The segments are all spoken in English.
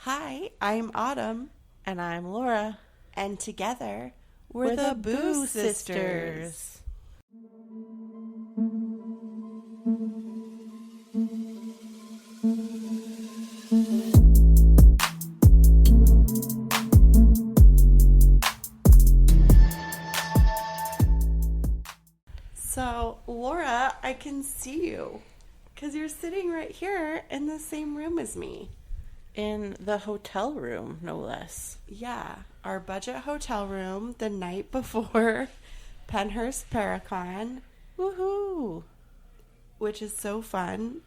Hi, I'm Autumn. And I'm Lora. And together, we're the Boo Sisters. So, Lora, I can see you because you're sitting right here in the same room as me. In the hotel room, no less. Yeah, our budget hotel room the night before Pennhurst Paracon. Woohoo! Which is so fun.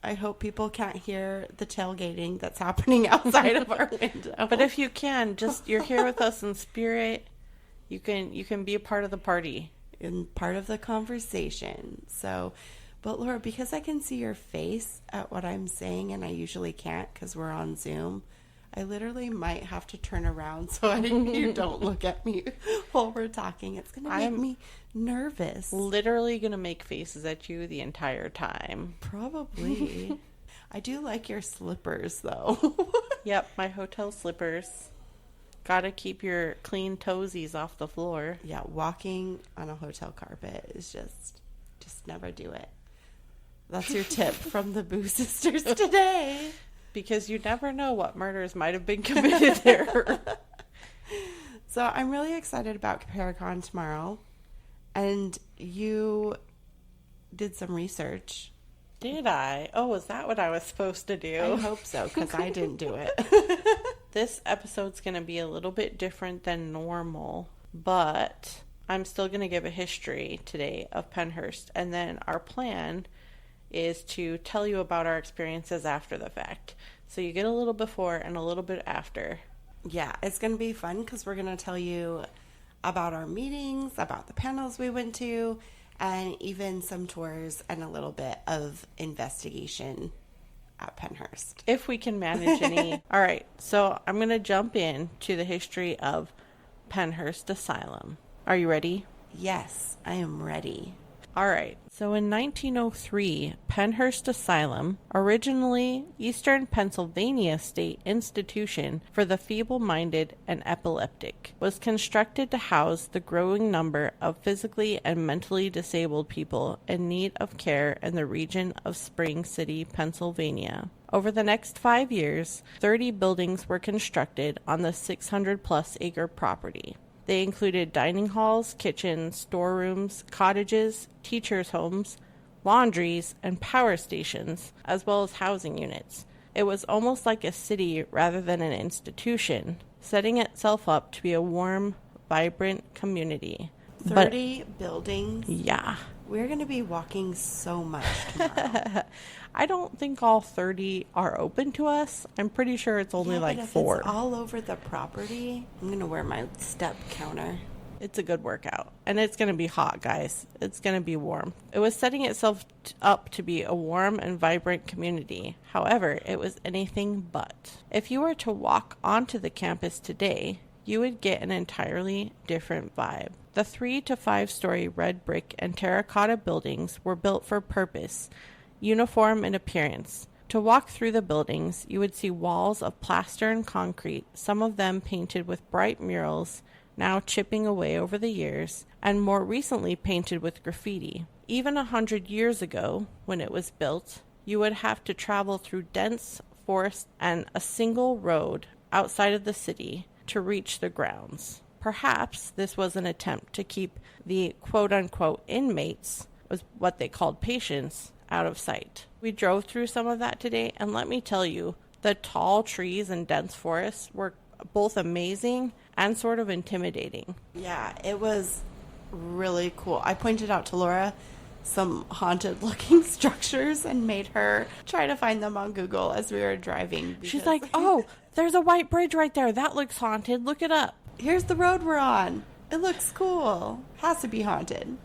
I hope people can't hear the tailgating that's happening outside of our window. But if you can, you're here with us in spirit. You can be a part of the party. And part of the conversation. So, but Laura, because I can see your face at what I'm saying, and I usually can't because we're on Zoom, I literally might have to turn around so you don't look at me while we're talking. It's going to make me nervous. Literally going to make faces at you the entire time. Probably. I do like your slippers, though. Yep, my hotel slippers. Gotta keep your clean toesies off the floor. Yeah, walking on a hotel carpet is just never do it. That's your tip from the Boo Sisters today. Because you never know what murders might have been committed there. So I'm really excited about Paracon tomorrow. And you did some research. Did I? Oh, is that what I was supposed to do? I hope so, because I didn't do it. This episode's going to be a little bit different than normal, but I'm still going to give a history today of Pennhurst, and then our plan is to tell you about our experiences after the fact. So you get a little before and a little bit after. Yeah, it's going to be fun because we're going to tell you about our meetings, about the panels we went to, and even some tours and a little bit of investigation at Pennhurst. If we can manage any. All right, so I'm going to jump in to the history of Pennhurst Asylum. Are you ready? Yes, I am ready. All right, so in 1903, Pennhurst Asylum, originally Eastern Pennsylvania State Institution for the Feeble-Minded and Epileptic, was constructed to house the growing number of physically and mentally disabled people in need of care in the region of Spring City, Pennsylvania. Over the next 5 years, 30 buildings were constructed on the 600-plus acre property. They included dining halls, kitchens, storerooms, cottages, teachers' homes, laundries, and power stations, as well as housing units. It was almost like a city rather than an institution, setting itself up to be a warm, vibrant community. 30 buildings? Yeah. We're going to be walking so much tomorrow. I don't think all 30 are open to us. I'm pretty sure it's only like 4. It's all over the property. I'm going to wear my step counter. It's a good workout. And it's going to be hot, guys. It's going to be warm. It was setting itself up to be a warm and vibrant community. However, it was anything but. If you were to walk onto the campus today, you would get an entirely different vibe. The 3 to 5 story red brick and terracotta buildings were built for purpose, uniform in appearance. To walk through the buildings, you would see walls of plaster and concrete, some of them painted with bright murals, now chipping away over the years, and more recently painted with graffiti. Even 100 years ago, when it was built, you would have to travel through dense forest and a single road outside of the city to reach the grounds. Perhaps this was an attempt to keep the quote-unquote inmates, was what they called patients, out of sight. We drove through some of that today, and let me tell you, the tall trees and dense forests were both amazing and sort of intimidating. Yeah, it was really cool. I pointed out to Laura some haunted-looking structures and made her try to find them on Google as we were driving. She's like, oh, there's a white bridge right there. That looks haunted. Look it up. Here's the road we're on. It looks cool. Has to be haunted.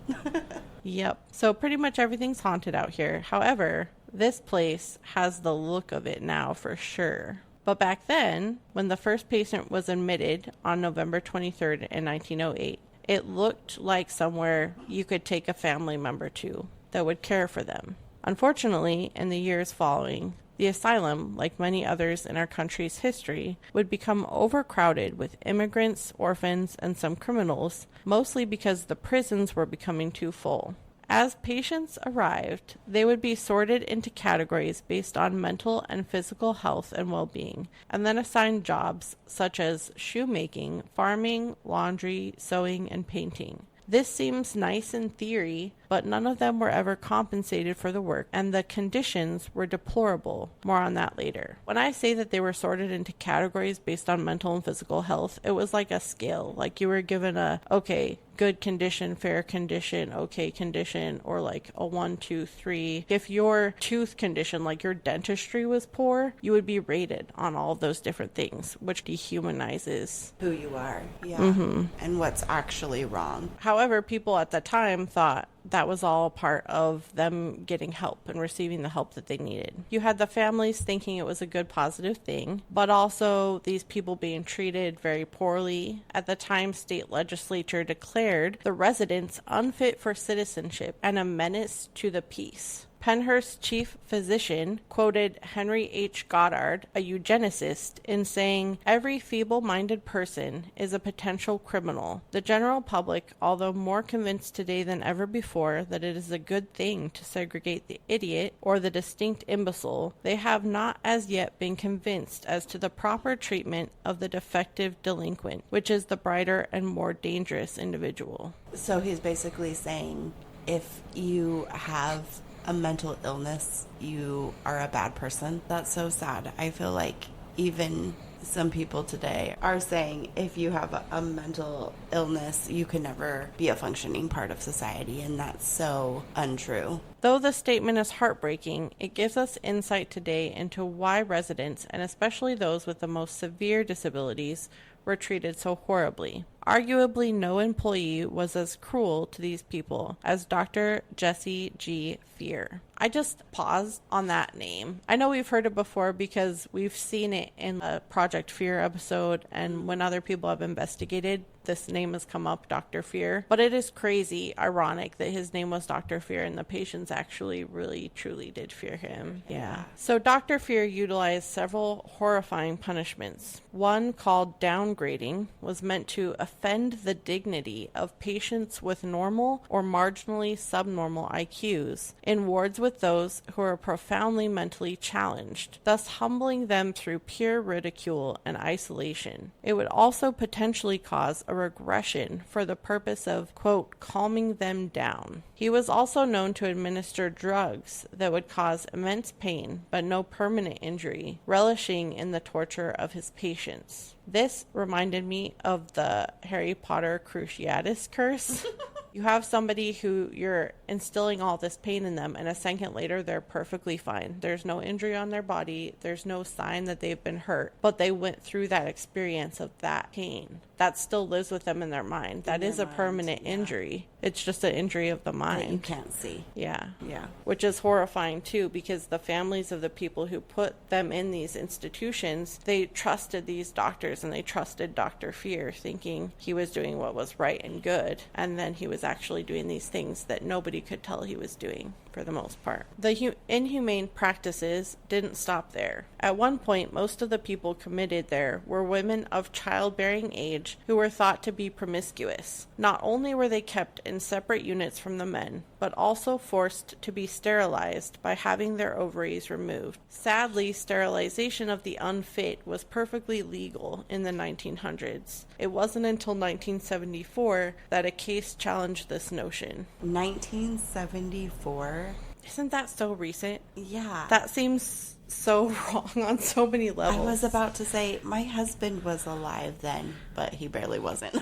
Yep. So pretty much everything's haunted out here. However, this place has the look of it now for sure. But back then, when the first patient was admitted on November 23rd in 1908, it looked like somewhere you could take a family member to that would care for them. Unfortunately, in the years following, The asylum, like many others in our country's history, would become overcrowded with immigrants, orphans, and some criminals, mostly because the prisons were becoming too full. As patients arrived, they would be sorted into categories based on mental and physical health and well-being, and then assigned jobs such as shoemaking, farming, laundry, sewing, and painting. This seems nice in theory, but none of them were ever compensated for the work, and the conditions were deplorable. More on that later. When I say that they were sorted into categories based on mental and physical health, it was like a scale. Like you were given a, okay, good condition, fair condition, okay condition, or like a 1, 2, 3. If your tooth condition, like your dentistry was poor, you would be rated on all of those different things, which dehumanizes who you are. Yeah. And what's actually wrong. However, people at the time thought that was all part of them getting help and receiving the help that they needed. You had the families thinking it was a good, positive thing, but also these people being treated very poorly. At the time, state legislature declared the residents unfit for citizenship and a menace to the peace. Pennhurst's chief physician quoted Henry H. Goddard, a eugenicist, in saying, "Every feeble-minded person is a potential criminal. The general public, although more convinced today than ever before that it is a good thing to segregate the idiot or the distinct imbecile, they have not as yet been convinced as to the proper treatment of the defective delinquent, which is the brighter and more dangerous individual." So he's basically saying if you have a mental illness, you are a bad person. That's so sad. I feel like even some people today are saying if you have a mental illness, you can never be a functioning part of society, and that's so untrue. Though the statement is heartbreaking, it gives us insight today into why residents, and especially those with the most severe disabilities, were treated so horribly. Arguably, no employee was as cruel to these people as Dr. Jesse G. Fear. I just paused on that name. I know we've heard it before because we've seen it in a Project Fear episode, and when other people have investigated, this name has come up, Dr. Fear. But it is crazy, ironic that his name was Dr. Fear and the patients actually really, truly did fear him. Yeah. So Dr. Fear utilized several horrifying punishments. One, called downgrading, was meant to offend the dignity of patients with normal or marginally subnormal IQs in wards with those who are profoundly mentally challenged, thus humbling them through pure ridicule and isolation. It would also potentially cause a regression for the purpose of, quote, calming them down. He was also known to administer drugs that would cause immense pain but no permanent injury, relishing in the torture of his patients. This reminded me of the Harry Potter Cruciatus curse. You have somebody who you're instilling all this pain in them, and a second later they're perfectly fine. There's no injury on their body. There's no sign that they've been hurt, but they went through that experience of that pain. That still lives with them in their mind. That is a permanent injury. It's just an injury of the mind. That you can't see. Yeah. Yeah. Which is horrifying too, because the families of the people who put them in these institutions, they trusted these doctors and they trusted Dr. Fear, thinking he was doing what was right and good. And then he was actually doing these things that nobody could tell he was doing for the most part. The inhumane practices didn't stop there. At one point, most of the people committed there were women of childbearing age who were thought to be promiscuous. Not only were they kept in separate units from the men, but also forced to be sterilized by having their ovaries removed. Sadly, sterilization of the unfit was perfectly legal in the 1900s. It wasn't until 1974 that a case challenged this notion. 1974? Isn't that so recent? Yeah. That seems so wrong on so many levels. I was about to say, my husband was alive then, but he barely wasn't.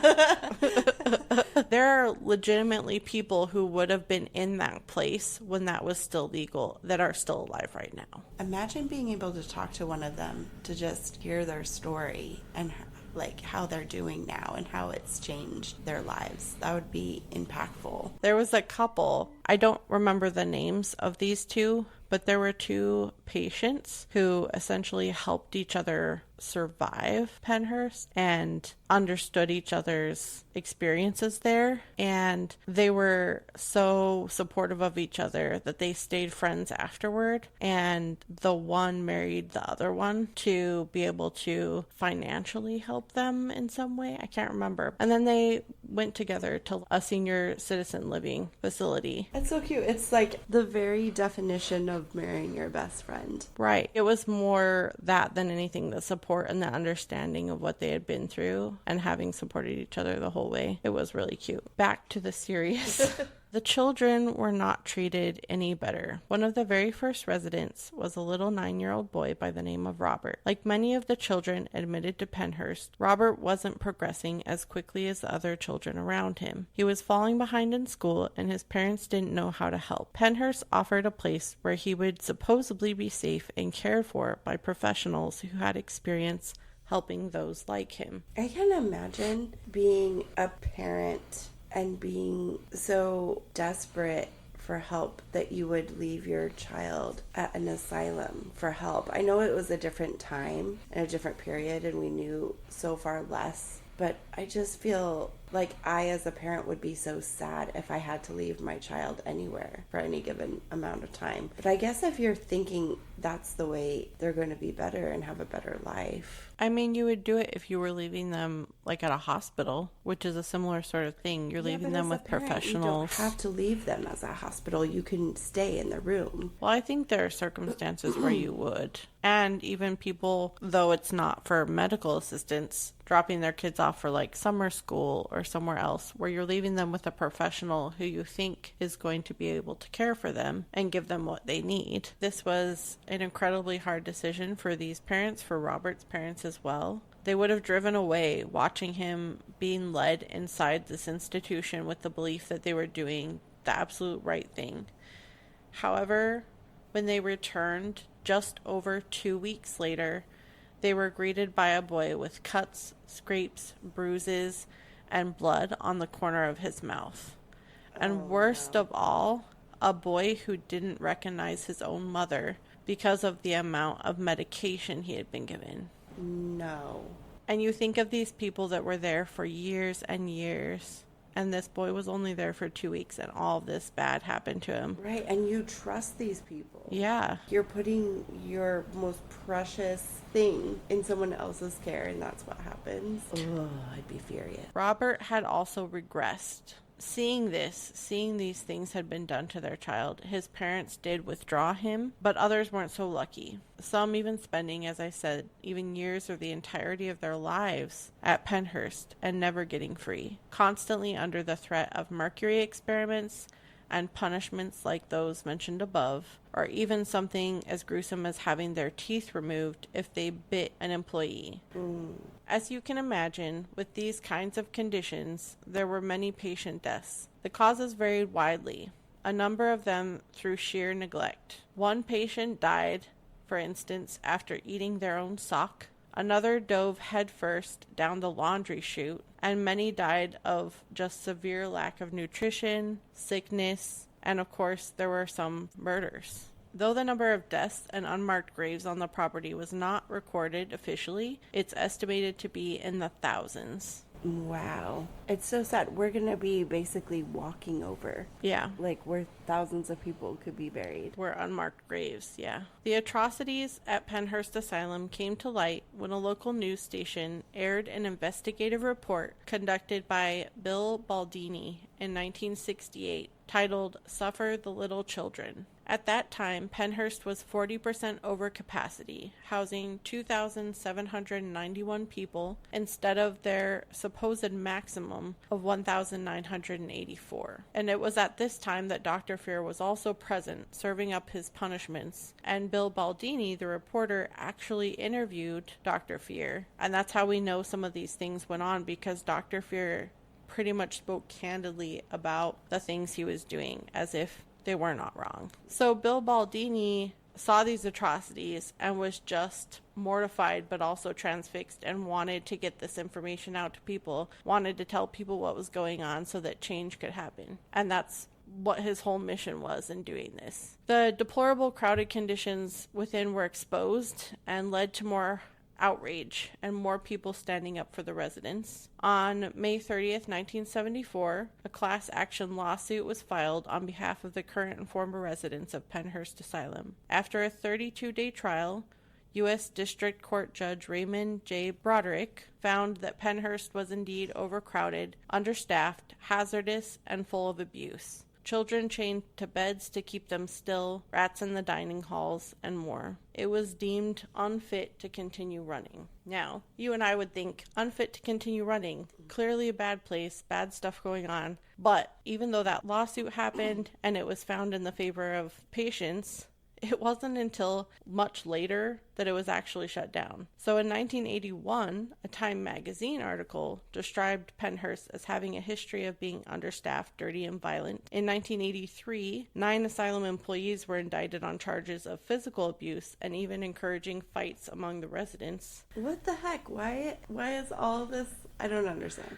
There are legitimately people who would have been in that place when that was still legal that are still alive right now. Imagine being able to talk to one of them, to just hear their story and like how they're doing now and how it's changed their lives. That would be impactful. There was a couple, I don't remember the names of these two, but there were two patients who essentially helped each other survive Pennhurst and understood each other's experiences there. And they were so supportive of each other that they stayed friends afterward. And the one married the other one to be able to financially help them in some way. I can't remember. And then they went together to a senior citizen living facility. That's so cute. It's like the very definition of marrying your best friend. Right. It was more that than anything, the support and the understanding of what they had been through and having supported each other the whole way. It was really cute. Back to the series. The children were not treated any better. One of the very first residents was a little 9-year-old boy by the name of Robert. Like many of the children admitted to Pennhurst, Robert wasn't progressing as quickly as the other children around him. He was falling behind in school, and his parents didn't know how to help. Pennhurst offered a place where he would supposedly be safe and cared for by professionals who had experience helping those like him. I can imagine being a parent and being so desperate for help that you would leave your child at an asylum for help. I know it was a different time and a different period, and we knew so far less, but I just feel like I, as a parent, would be so sad if I had to leave my child anywhere for any given amount of time. But I guess if you're thinking that's the way they're going to be better and have a better life. I mean, you would do it if you were leaving them like at a hospital, which is a similar sort of thing. You're leaving them with professionals. You don't have to leave them as a hospital. You can stay in the room. Well, I think there are circumstances where you would. And even people, though it's not for medical assistance, dropping their kids off for like summer school or somewhere else where you're leaving them with a professional who you think is going to be able to care for them and give them what they need. This was an incredibly hard decision for these parents, for Robert's parents as well. They would have driven away watching him being led inside this institution with the belief that they were doing the absolute right thing. However, when they returned just over 2 weeks later, they were greeted by a boy with cuts, scrapes, bruises, and blood on the corner of his mouth. And worst of all, a boy who didn't recognize his own mother because of the amount of medication he had been given. No. And you think of these people that were there for years and years, and this boy was only there for 2 weeks, and all of this bad happened to him. Right, and you trust these people. Yeah. You're putting your most precious thing in someone else's care, and that's what happens. Ugh, I'd be furious. Robert had also regressed. Seeing these things had been done to their child, his parents did withdraw him, but others weren't so lucky. Some even spending, as I said, even years or the entirety of their lives at Pennhurst and never getting free, constantly under the threat of mercury experiments and punishments like those mentioned above, or even something as gruesome as having their teeth removed if they bit an employee. As you can imagine, with these kinds of conditions, there were many patient deaths. The causes varied widely, a number of them through sheer neglect. One patient died, for instance, after eating their own sock. Another dove headfirst down the laundry chute, and many died of just severe lack of nutrition, sickness, and of course there were some murders. Though the number of deaths and unmarked graves on the property was not recorded officially, it's estimated to be in the thousands. Wow. It's so sad. We're going to be basically walking over. Yeah. Like where thousands of people could be buried. Were unmarked graves, yeah. The atrocities at Pennhurst Asylum came to light when a local news station aired an investigative report conducted by Bill Baldini in 1968 titled Suffer the Little Children. At that time, Pennhurst was 40% over capacity, housing 2,791 people instead of their supposed maximum of 1,984. And it was at this time that Dr. Fear was also present, serving up his punishments. And Bill Baldini, the reporter, actually interviewed Dr. Fear. And that's how we know some of these things went on, because Dr. Fear pretty much spoke candidly about the things he was doing, as if they were not wrong. So Bill Baldini saw these atrocities and was just mortified but also transfixed and wanted to get this information out to people, wanted to tell people what was going on so that change could happen. And that's what his whole mission was in doing this. The deplorable crowded conditions within were exposed and led to more outrage and more people standing up for the residents. On May 30th, 1974, a class action lawsuit was filed on behalf of the current and former residents of Pennhurst Asylum. After a 32-day trial, U.S. District Court Judge Raymond J. Broderick found that Pennhurst was indeed overcrowded, understaffed, hazardous, and full of abuse. Children chained to beds to keep them still, rats in the dining halls, and more. It was deemed unfit to continue running. Now, you and I would think, unfit to continue running, clearly a bad place, bad stuff going on. But even though that lawsuit happened and it was found in the favor of patients, it wasn't until much later that it was actually shut down. So in 1981, a Time magazine article described Pennhurst as having a history of being understaffed, dirty, and violent. In 1983, 9 asylum employees were indicted on charges of physical abuse and even encouraging fights among the residents. What the heck? Why is all this? I don't understand.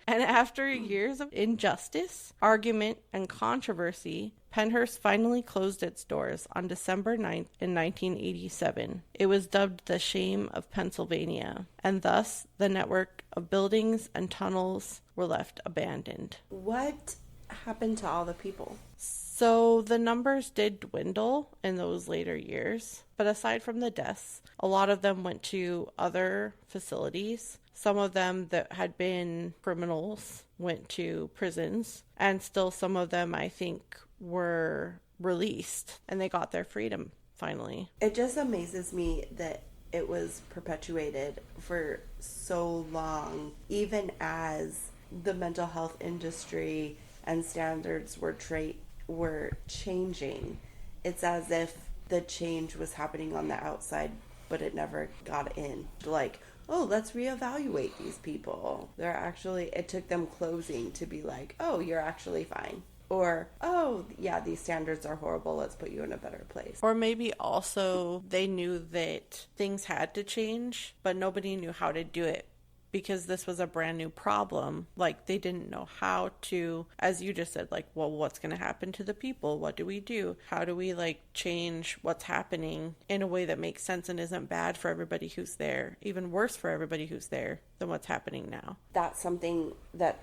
And after years of injustice, argument, and controversy, Pennhurst finally closed its doors on December 9th in 1987. It was dubbed the Shame of Pennsylvania, and thus the network of buildings and tunnels were left abandoned. What happened to all the people? So the numbers did dwindle in those later years, but aside from the deaths, a lot of them went to other facilities. Some of them that had been criminals went to prisons, and still some of them, I think, were released and they got their freedom finally. It just amazes me that it was perpetuated for so long, even as the mental health industry and standards were changing. It's as if the change was happening on the outside, but it never got in. Like, oh, let's reevaluate these people. It took them closing to be like, oh, you're actually fine. Or, oh, yeah, these standards are horrible. Let's put you in a better place. Or maybe also they knew that things had to change, but nobody knew how to do it because this was a brand new problem. Like, they didn't know how to, as you just said, like, well, what's going to happen to the people? What do we do? How do we, like, change what's happening in a way that makes sense and isn't bad for everybody who's there, even worse for everybody who's there than what's happening now? That's something that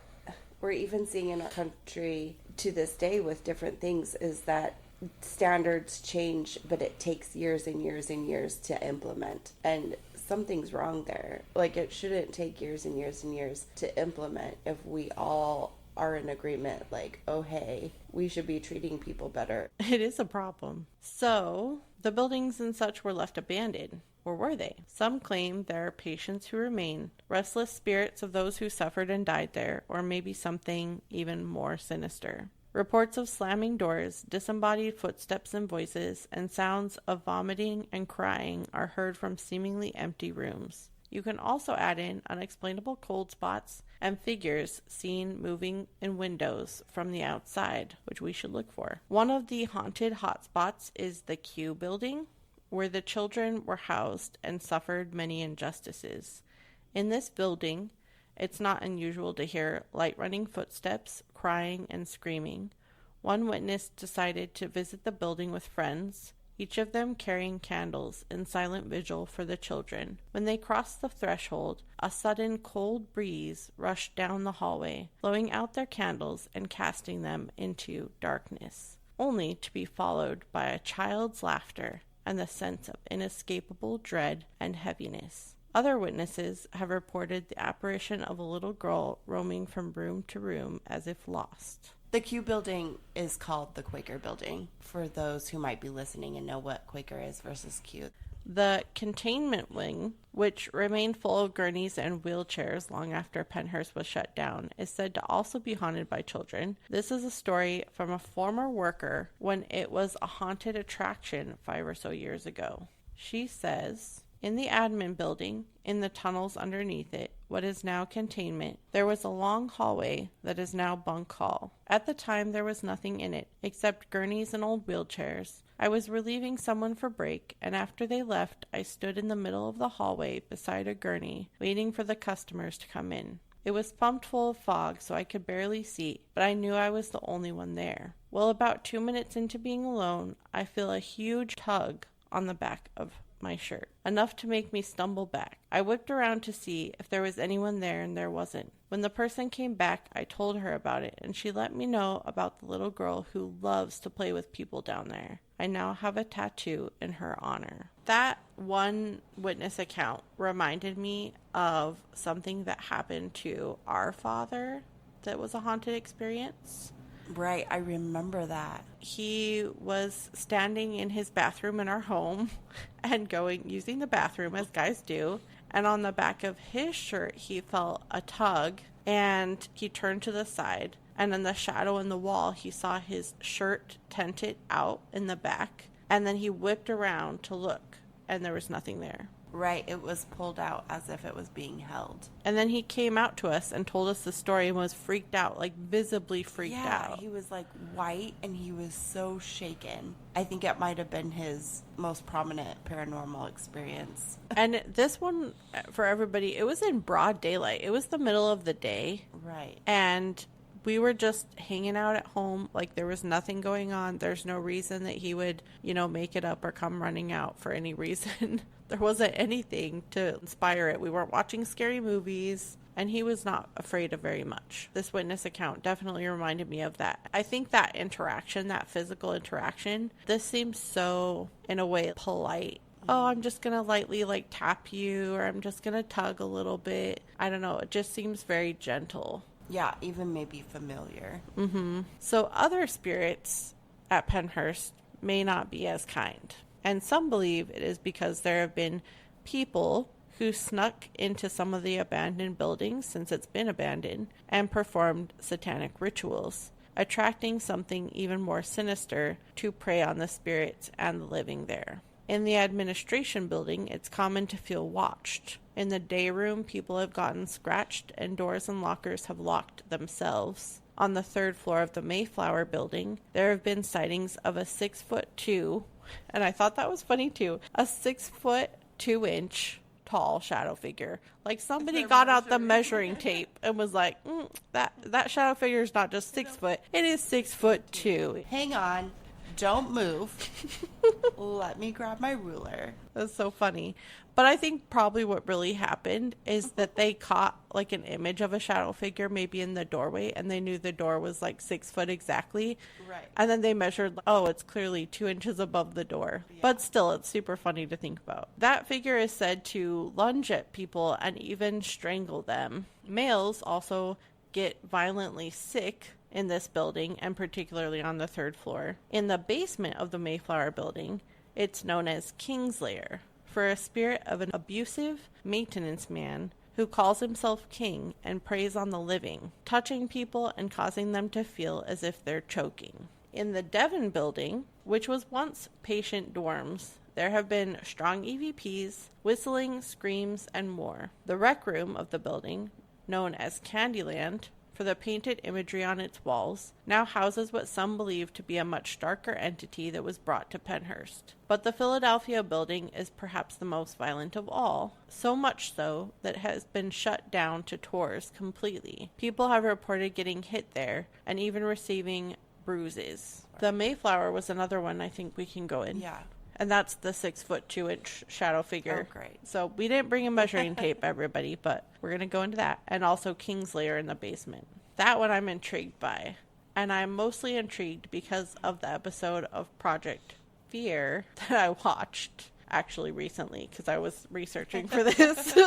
we're even seeing in our country to this day with different things, is that standards change, but it takes years and years and years to implement. And something's wrong there. Like, it shouldn't take years and years and years to implement if we all are in agreement, like, oh, hey, we should be treating people better. It is a problem. So, the buildings and such were left abandoned. Or were they? Some claim there are patients who remain, restless spirits of those who suffered and died there, or maybe something even more sinister. Reports of slamming doors, disembodied footsteps and voices, and sounds of vomiting and crying are heard from seemingly empty rooms. You can also add in unexplainable cold spots and figures seen moving in windows from the outside, which we should look for. One of the haunted hotspots is the Q building, where the children were housed and suffered many injustices. In this building, it's not unusual to hear light running footsteps, crying, and screaming. One witness decided to visit the building with friends, each of them carrying candles in silent vigil for the children. When they crossed the threshold, a sudden cold breeze rushed down the hallway, blowing out their candles and casting them into darkness, only to be followed by a child's laughter and the sense of inescapable dread and heaviness. Other witnesses have reported the apparition of a little girl roaming from room to room as if lost. The Q building is called the Quaker building, for those who might be listening and know what Quaker is versus Q. The containment wing, which remained full of gurneys and wheelchairs long after Pennhurst was shut down, is said to also be haunted by children. This is a story from a former worker when it was a haunted attraction 5 or so years ago. She says, in the admin building, in the tunnels underneath it, what is now containment, there was a long hallway that is now bunk hall. At the time, there was nothing in it, except gurneys and old wheelchairs. I was relieving someone for break, and after they left, I stood in the middle of the hallway beside a gurney, waiting for the customers to come in. It was pumped full of fog, so I could barely see, but I knew I was the only one there. Well, about 2 minutes into being alone, I feel a huge tug on the back of my shirt, enough to make me stumble back. I whipped around to see if there was anyone there, and there wasn't. When the person came back, I told her about it, and she let me know about the little girl who loves to play with people down there. I now have a tattoo in her honor. That one witness account reminded me of something that happened to our father that was a haunted experience. Right, I remember that. He was standing in his bathroom in our home and using the bathroom as guys do. And on the back of his shirt, he felt a tug and he turned to the side. And in the shadow in the wall, he saw his shirt tented out in the back. And then he whipped around to look and there was nothing there. Right, it was pulled out as if it was being held. And then he came out to us and told us the story and was freaked out, like visibly freaked out. Yeah, he was like white and he was so shaken. I think it might have been his most prominent paranormal experience. And this one, for everybody, it was in broad daylight. It was the middle of the day. Right. And we were just hanging out at home. Like, there was nothing going on. There's no reason that he would, make it up or come running out for any reason. There wasn't anything to inspire it. We weren't watching scary movies, and he was not afraid of very much. This witness account definitely reminded me of that. I think that interaction, that physical interaction, this seems so, in a way, polite. Oh, I'm just going to lightly, tap you, or I'm just going to tug a little bit. I don't know. It just seems very gentle. Yeah, even maybe familiar. Mm-hmm. So other spirits at Pennhurst may not be as kind. And some believe it is because there have been people who snuck into some of the abandoned buildings since it's been abandoned and performed satanic rituals, attracting something even more sinister to prey on the spirits and the living there. In the administration building, it's common to feel watched. In the day room, people have gotten scratched and doors and lockers have locked themselves. On the 3rd floor of the Mayflower building, there have been sightings of a 6'2", and I thought that was funny too, a 6'2" tall shadow figure. Like somebody got out the measuring tape and was like, that shadow figure is not just 6 foot, it is 6'2". Hang on. Don't move. Let me grab my ruler. That's so funny. But I think probably what really happened is that they caught an image of a shadow figure maybe in the doorway, and they knew the door was 6 foot exactly. Right. And then they measured, it's clearly 2 inches above the door. Yeah. But still, it's super funny to think about. That figure is said to lunge at people and even strangle them. Males also get violently sick in this building, and particularly on the 3rd floor. In the basement of the Mayflower building, it's known as King's Lair, for a spirit of an abusive maintenance man who calls himself king and preys on the living, touching people and causing them to feel as if they're choking. In the Devon building, which was once patient dorms, there have been strong EVPs, whistling, screams, and more. The rec room of the building, known as Candyland, for the painted imagery on its walls, now houses what some believe to be a much darker entity that was brought to Pennhurst. But the Philadelphia building is perhaps the most violent of all, so much so that it has been shut down to tours completely. People have reported getting hit there and even receiving bruises. The Mayflower was another one I think we can go in. Yeah. And that's the 6'2" shadow figure. Oh, great. So we didn't bring a measuring tape, everybody, but we're going to go into that. And also King's Lair in the basement. That one I'm intrigued by. And I'm mostly intrigued because of the episode of Project Fear that I watched actually recently because I was researching for this.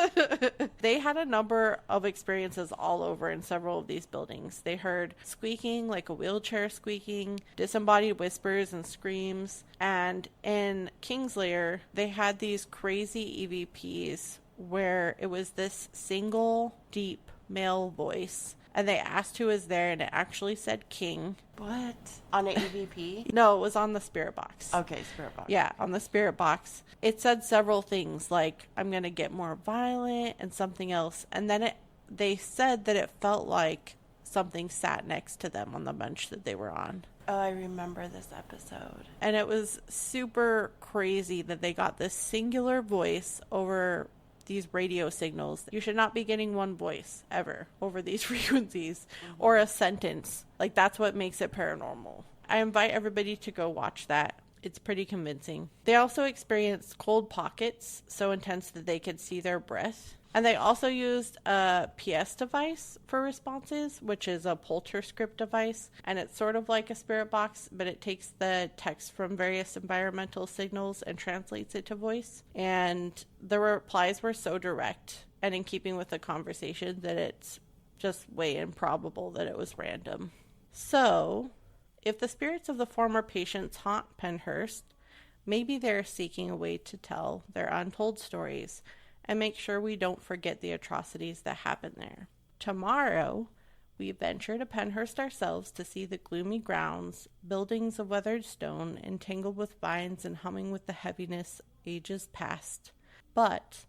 They had a number of experiences all over in several of these buildings. They heard squeaking, like a wheelchair squeaking, disembodied whispers and screams. And in King's Lair, they had these crazy EVPs where it was this single deep male voice. And they asked who was there, and it actually said King. What? On an EVP? No, it was on the spirit box. Okay, spirit box. Yeah, on the spirit box. It said several things, like, I'm going to get more violent, and something else. And then they said that it felt like something sat next to them on the bench that they were on. Oh, I remember this episode. And it was super crazy that they got this singular voice over these radio signals. You should not be getting one voice ever over these frequencies or a sentence. Like, that's what makes it paranormal. I invite everybody to go watch that. It's pretty convincing. They also experienced cold pockets so intense that they could see their breath. And they also used a PS device for responses, which is a polterscript device. And it's sort of like a spirit box, but it takes the text from various environmental signals and translates it to voice. And the replies were so direct and in keeping with the conversation that it's just way improbable that it was random. So, if the spirits of the former patients haunt Pennhurst, maybe they're seeking a way to tell their untold stories and make sure we don't forget the atrocities that happened there. Tomorrow, we venture to Pennhurst ourselves to see the gloomy grounds, buildings of weathered stone entangled with vines and humming with the heaviness ages past. But,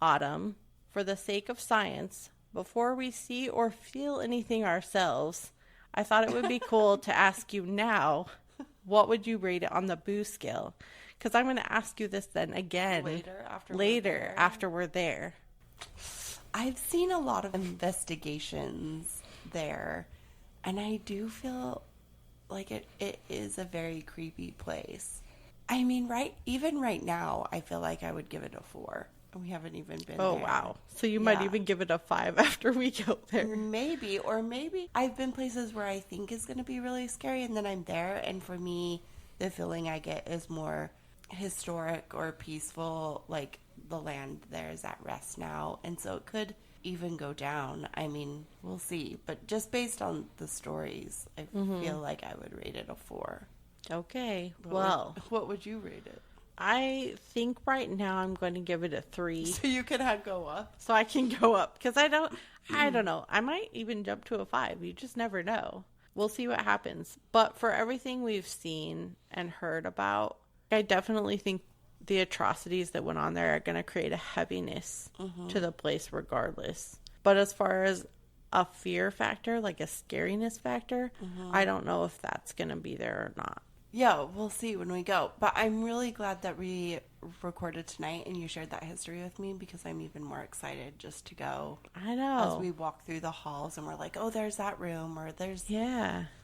Autumn, for the sake of science, before we see or feel anything ourselves, I thought it would be cool to ask you now, what would you rate it on the boo scale? Because I'm going to ask you this then again later after we're there. I've seen a lot of investigations there, and I do feel like it is a very creepy place. I mean, even right now, I feel like I would give it a 4. We haven't even been there. Oh, wow. So you might even give it a 5 after we go there. Maybe. Or maybe I've been places where I think is going to be really scary, and then I'm there, and for me, the feeling I get is more historic or peaceful, like the land there is at rest now, and so it could even go down. I mean, we'll see. But just based on the stories, I feel like I would rate it a 4. Okay. What would you rate it? I think right now I'm going to give it a 3. So you can go up. So I can go up because I don't know. I might even jump to a 5. You just never know. We'll see what happens. But for everything we've seen and heard about, I definitely think the atrocities that went on there are going to create a heaviness to the place regardless. But as far as a fear factor, like a scariness factor, I don't know if that's going to be there or not. Yeah, we'll see when we go. But I'm really glad that we recorded tonight and you shared that history with me, because I'm even more excited just to go. I know. As we walk through the halls and we're like, oh, there's that room, or there's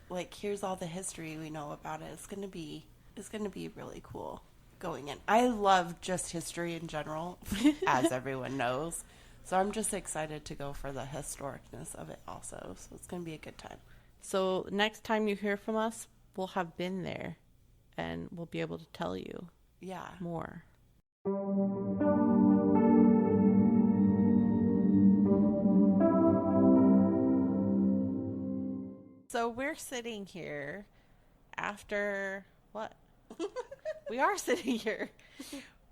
like, here's all the history we know about it. It's gonna be really cool going in. I love just history in general, as everyone knows. So I'm just excited to go for the historicness of it also. So it's gonna be a good time. So next time you hear from us, we'll have been there and we'll be able to tell you more. So we're sitting here after what? We are sitting here.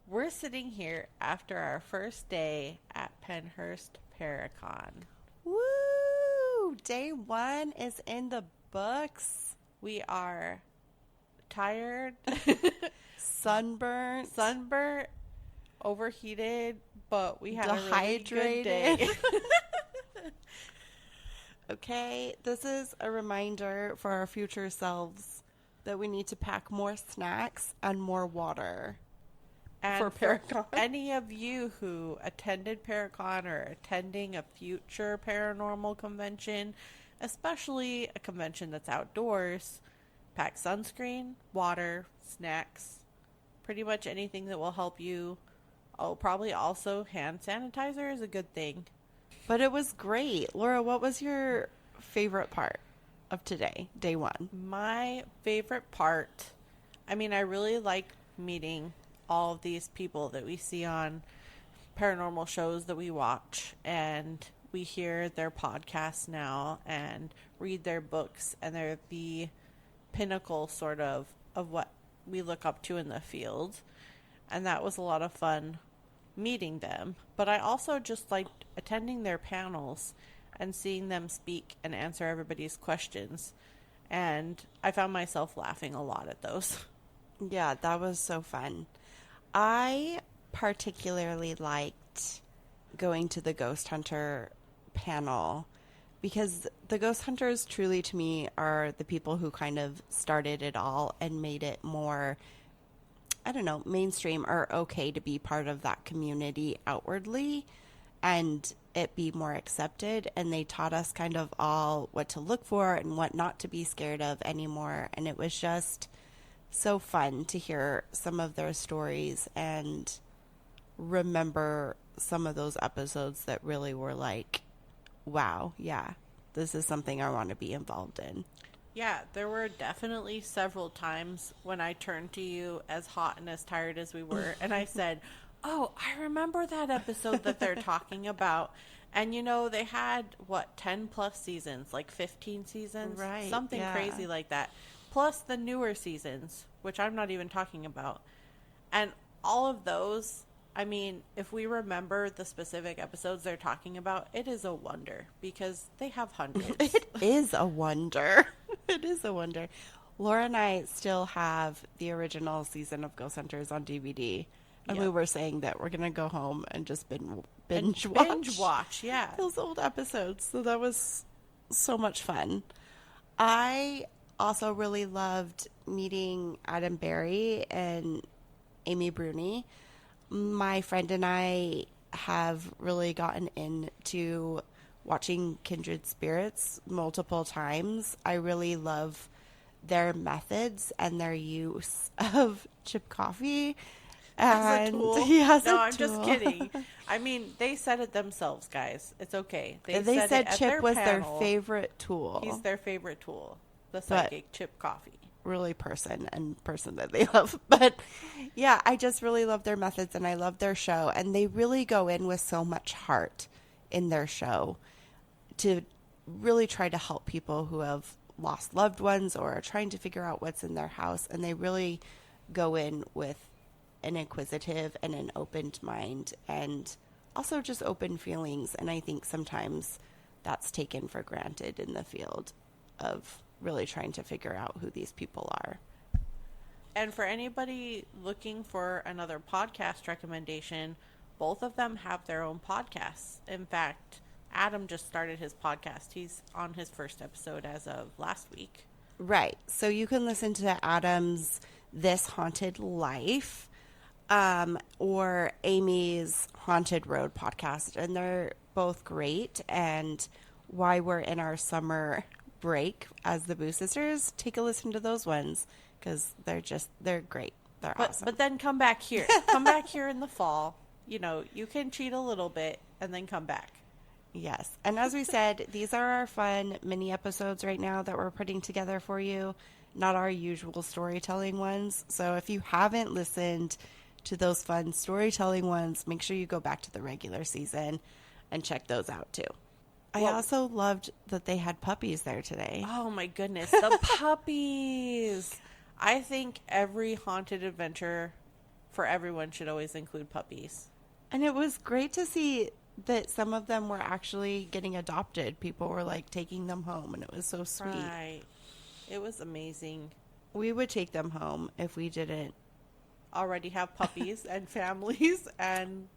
We're sitting here after our first day at Pennhurst Paracon. Woo! Day 1 is in the books. We are tired, sunburnt, overheated, but we had dehydrated. A really good day. Okay, this is a reminder for our future selves that we need to pack more snacks and more water. And for Paracon. Any of you who attended Paracon or attending a future paranormal convention, especially a convention that's outdoors, pack sunscreen, water, snacks, pretty much anything that will help you. Oh, probably also hand sanitizer is a good thing. But it was great. Laura, what was your favorite part of today, day 1? My favorite part, I really like meeting all of these people that we see on paranormal shows that we watch, and we hear their podcasts now and read their books, and they're the pinnacle sort of what we look up to in the field. And that was a lot of fun meeting them. But I also just liked attending their panels and seeing them speak and answer everybody's questions. And I found myself laughing a lot at those. Yeah, that was so fun. I particularly liked going to the ghost hunter panel, because the ghost hunters truly, to me, are the people who kind of started it all and made it more, I don't know, mainstream or okay to be part of that community outwardly and it be more accepted. And they taught us kind of all what to look for and what not to be scared of anymore. And it was just so fun to hear some of their stories and remember some of those episodes that really were like, wow, yeah, this is something I want to be involved in. Yeah, there were definitely several times when I turned to you as hot and as tired as we were, and I said, oh, I remember that episode that they're talking about. And, you know, they had, 10 plus seasons, like 15 seasons? Right, Something yeah. crazy like that. Plus the newer seasons, which I'm not even talking about. And all of those, I mean, if we remember the specific episodes they're talking about, it is a wonder because they have hundreds. It is a wonder. It is a wonder. Laura and I still have the original season of Ghost Hunters on DVD. And we were saying that we're going to go home and just binge watch. Binge watch, yeah. Those old episodes. So that was so much fun. I also really loved meeting Adam Berry and Amy Bruni. My friend and I have really gotten into watching Kindred Spirits multiple times. I really love their methods and their use of chip coffee. As a tool? No, I'm just kidding. I mean, they said it themselves, guys. It's okay. They said it at chip their was panel. their favorite tool. He's their favorite tool. The psychic chip coffee. Really person that they love. But yeah, I just really love their methods and I love their show. And they really go in with so much heart in their show to really try to help people who have lost loved ones or are trying to figure out what's in their house. And they really go in with an inquisitive and an opened mind and also just open feelings. And I think sometimes that's taken for granted in the field of really trying to figure out who these people are. And for anybody looking for another podcast recommendation, both of them have their own podcasts. In fact, Adam just started his podcast. He's on his first episode as of last week. Right. So you can listen to Adam's This Haunted Life or Amy's Haunted Road podcast. And they're both great. And while we're in our summer break as the Boo Sisters, take a listen to those ones because they're great. They're awesome. But then come back here. Come back here in the fall. You know, you can cheat a little bit and then come back. Yes. And as we said, these are our fun mini episodes right now that we're putting together for you, not our usual storytelling ones. So if you haven't listened to those fun storytelling ones, make sure you go back to the regular season and check those out too. I also loved that they had puppies there today. Oh my goodness, the puppies. I think every haunted adventure for everyone should always include puppies. And it was great to see that some of them were actually getting adopted. People were like taking them home and it was so sweet. Right. It was amazing. We would take them home if we didn't already have puppies and families, and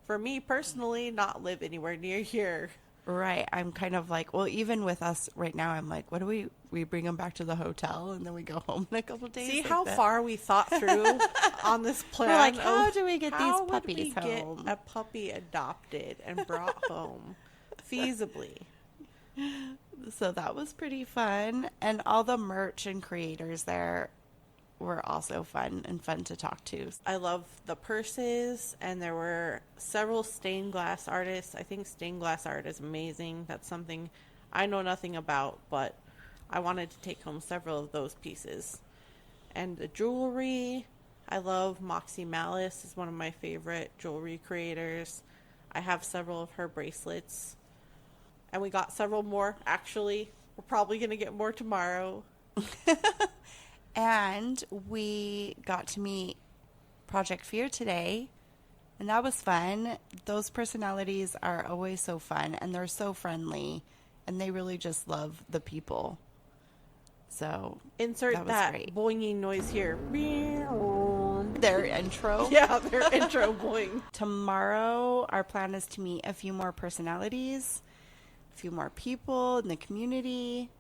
for me personally, not live anywhere near here. Right. I'm kind of like, well, even with us right now, I'm like, what do we bring them back to the hotel and then we go home in a couple of days? See like how that? far we thought through on this plan. We're like, how do we get these how puppies would we home? get a puppy adopted and brought home feasibly? So that was pretty fun. And all the merch and creators there were also fun to talk to. I love the purses, and there were several stained glass artists. I think stained glass art is amazing. That's something I know nothing about, but I wanted to take home several of those pieces. And the jewelry, I love Moxie Malice, is one of my favorite jewelry creators. I have several of her bracelets, and we got several more, actually. We're probably going to get more tomorrow. And we got to meet Project Fear today, and that was fun. Those personalities are always so fun, and they're so friendly, and they really just love the people. So insert that boinging noise here. Their intro. Yeah, their intro boing. Tomorrow, our plan is to meet a few more personalities, a few more people in the community,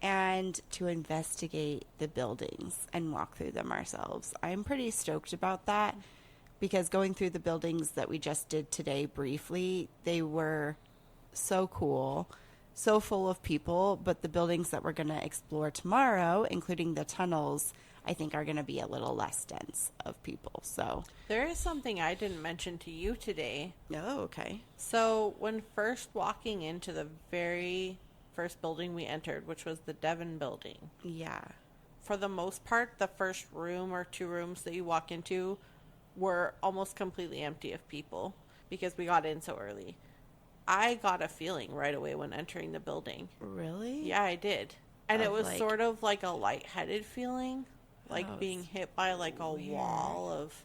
and to investigate the buildings and walk through them ourselves. I'm pretty stoked about that because going through the buildings that we just did today briefly, they were so cool, so full of people, but the buildings that we're going to explore tomorrow, including the tunnels, I think are going to be a little less dense of people. So There is something I didn't mention to you today. oh, okay. So when first walking into the very first building we entered, which was the Devon building, Yeah. for the most part, the first room or two rooms that you walk into were almost completely empty of people because we got in so early. I got a feeling right away when entering the building. Really? Yeah, I did. And it Of, was like- sort of like a lightheaded feeling, like Oh, being it's hit by like a weird. wall of,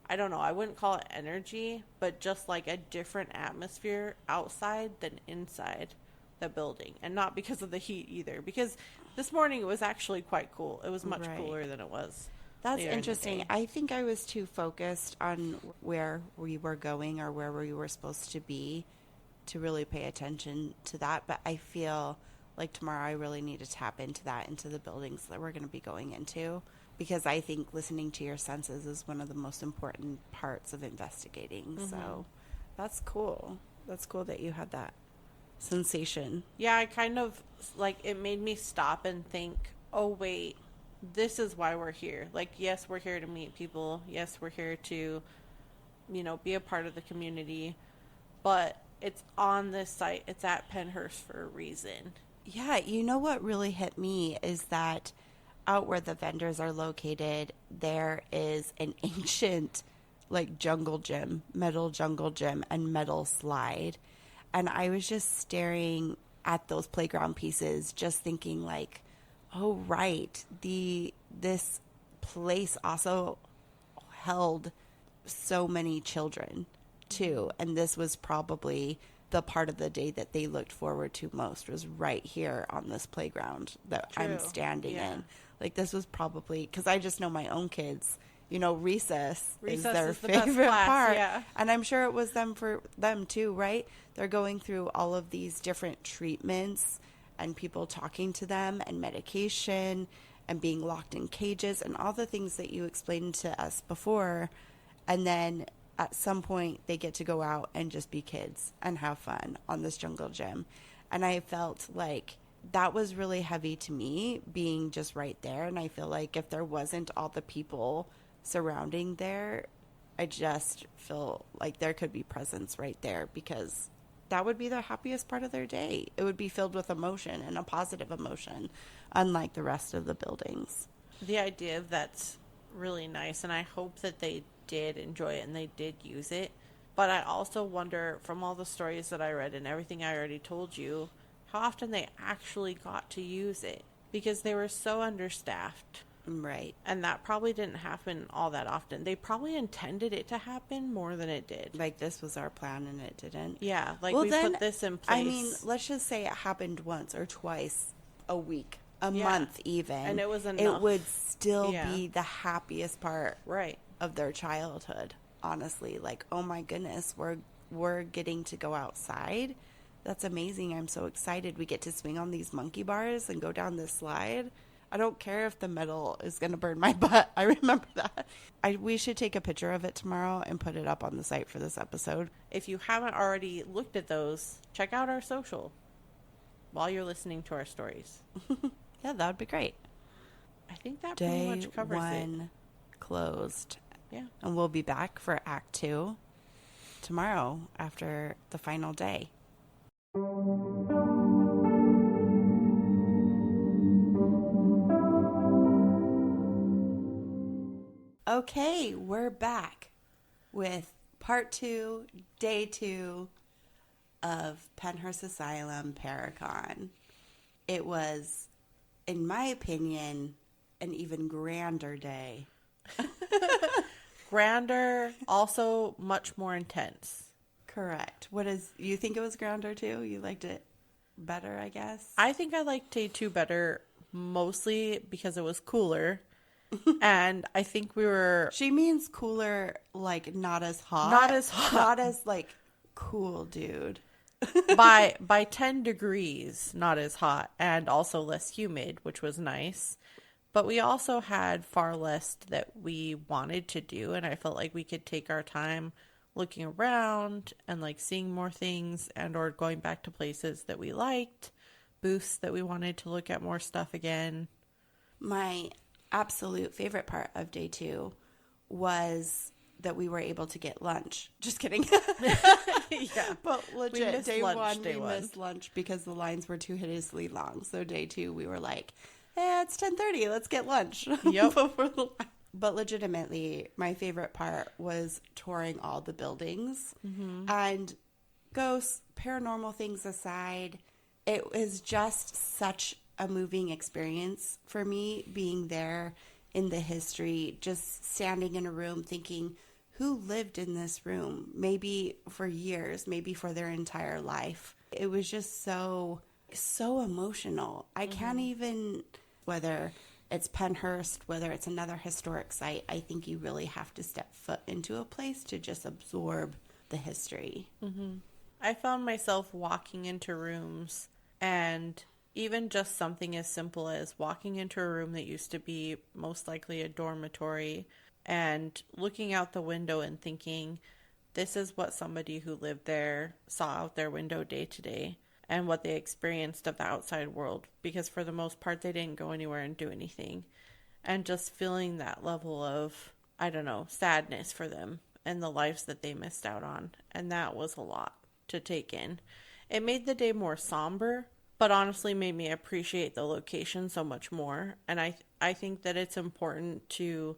I don't know, I wouldn't call it energy, but just like a different atmosphere outside than inside the building. And not because of the heat either, because this morning it was actually quite cool. It was much Right. cooler than it was. That's later in the interesting. day. I think I was too focused on where we were going or where we were supposed to be to really pay attention to that. But I feel like tomorrow I really need to tap into that, into the buildings that we're going to be going into, because I think listening to your senses is one of the most important parts of investigating. So that's cool. That's cool that you had that sensation. Yeah, I kind of, like, it made me stop and think, oh, wait, this is why we're here. Like, yes, we're here to meet people. Yes, we're here to, you know, be a part of the community. But it's on this site. It's at Pennhurst for a reason. Yeah, you know what really hit me is that out where the vendors are located, there is an ancient, like, jungle gym, metal jungle gym, and metal slide. And I was just staring at those playground pieces, just thinking, like, oh, right, this place also held so many children, too. And this was probably the part of the day that they looked forward to most, was right here on this playground that I'm True. standing Yeah. in. Like, this was probably, because I just know my own kids, you know, recess is Recess their is the best favorite class, part. yeah. And I'm sure it was them for them too, right? They're going through all of these different treatments and people talking to them and medication and being locked in cages and all the things that you explained to us before. And then at some point they get to go out and just be kids and have fun on this jungle gym. And I felt like that was really heavy to me, being just right there. And I feel like if there wasn't all the people surrounding there, I just feel like there could be presence right there, because that would be the happiest part of their day. It would be filled with emotion, and a positive emotion, unlike the rest of the buildings. The idea of that's really nice, and I hope that they did enjoy it and they did use it. But I also wonder, from all the stories that I read and everything I already told you, how often they actually got to use it, because they were so understaffed. Right. And that probably didn't happen all that often. They probably intended it to happen more than it did. Like, this was our plan and it didn't. Yeah, like, Well, we then, put this in place. I mean, let's just say it happened once or twice a week, a Yeah. month even. And it was It enough. would still Yeah. be the happiest part Right. of their childhood, honestly. Like, oh my goodness, we're getting to go outside. That's amazing. I'm so excited. We get to swing on these monkey bars and go down this slide. I don't care if the metal is going to burn my butt. I remember that. We should take a picture of it tomorrow and put it up on the site for this episode. If you haven't already looked at those, check out our social while you're listening to our stories. Yeah, that would be great. I think that pretty Day much covers one closed. it. Yeah. And we'll be back for Act 2 tomorrow after the final day. Okay, we're back with part 2, day 2 of Pennhurst Asylum Paracon. It was, in my opinion, an even grander day. Grander, also much more intense. Correct. You think it was grander too? You liked it better, I guess? I think I liked day 2 better, mostly because it was cooler. And I think we were... She means cooler, like not as hot. Not as hot. Not as like cool, dude. by 10 degrees, not as hot, and also less humid, which was nice. But we also had far less that we wanted to do, and I felt like we could take our time looking around and like seeing more things, and or going back to places that we liked, booths that we wanted to look at more stuff again. absolute favorite part of day 2 was that we were able to get lunch. Just kidding. Yeah. But legit, day lunch, 1, we missed lunch because the lines were too hideously long. So day 2, we were like, it's 10:30. Let's get lunch. Yep. Before the line. But legitimately, my favorite part was touring all the buildings. Mm-hmm. And ghosts, paranormal things aside, it was just such a moving experience for me being there in the history, just standing in a room thinking, who lived in this room? Maybe for years, maybe for their entire life. It was just so emotional. I can't even, whether it's Pennhurst, whether it's another historic site, I think you really have to step foot into a place to just absorb the history. Mm-hmm. I found myself walking into rooms, and even just something as simple as walking into a room that used to be most likely a dormitory and looking out the window and thinking, this is what somebody who lived there saw out their window day to day and what they experienced of the outside world, because for the most part they didn't go anywhere and do anything, and just feeling that level of, I don't know, sadness for them and the lives that they missed out on. And that was a lot to take in. It made the day more somber, but honestly made me appreciate the location so much more. And I think that it's important to